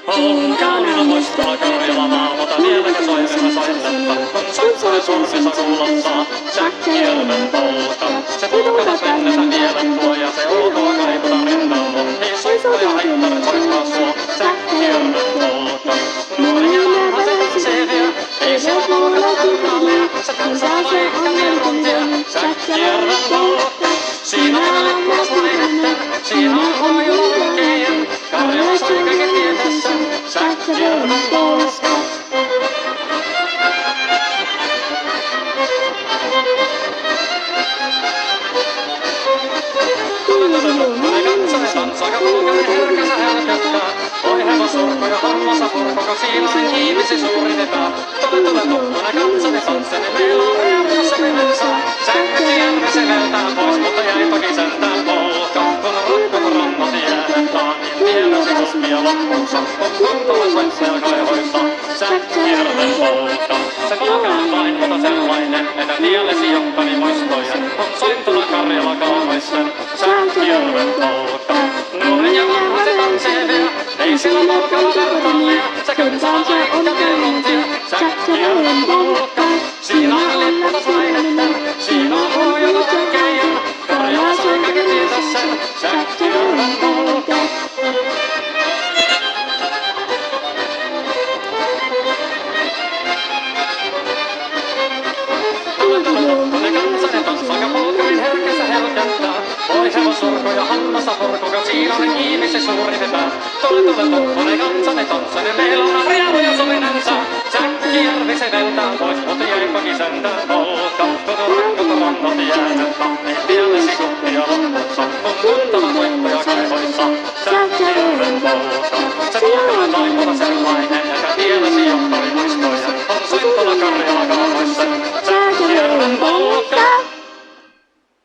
On kauniina muistoa Karjala maa, mutta vieläkö soimessa soinnetta, kun soittaa sormissa kuulostaa säkkijärven polka. Se pulkata pennetä vielä tuo ja se outoa kaiputa rinnalla. Ei soittaja haittare soittaa suo, säkkijärven polka. Nuori ja vanha se tanssii vielä, ei siellä polkata vertaallia. Se tansaa vaikka mieltuntia, säkkijärven polka. Siinä on leppulas mainetta, siinä on Pohjolan keijän. Karjala sai kaiken tietässä, säkkijärven polska. Kansaika kulkee herkänsä helköttää. Oi hevosurkko ja hammassa purkko, siilainen kiimisi suuritetaan. Tule tuppuna kansani tanssani, meillä on reunassa menensä. Säkkijärvi se veltää pois, mutta jäi toki sentään polka. Kun ratkot rannat jäädetään, niin vielä se koskia loppuunsa. On kuntolla soittaja kaihoissa, säkkijärven polka. Se polkaan vain, mutta sellainen, että tiellesi johtani muistojen. On soittuna Karjala kauhaisten, säkkijärven polka. Nuori ja vanha se tanssii vielä, ei sillä polkalla vertaallia. Se kynsää vaikka mieluntia, säkkijärven polka. Siinä on lipputas mainetta, siinä on Pohjolan keijän. Karjala sai kaiken tietä sen, säkkijärven polka. Tule kansani tanssaika polkarin herkässä helkättää. Oi hevosurko ja hammassa purkuka, siilainen kiimisi suuritetaan. Tule tuppune kansani tanssani, meillä on riemu ja sovinensa. Säkkijärvi se veltää pois, mutta jäi toki sentään polka. Kun rannat jäädettä, niin tiellesi kuppia loppuunsa. On kuntava soittaja kaivoissa, säkkijärven polka. Se polkainen taipura sellainen,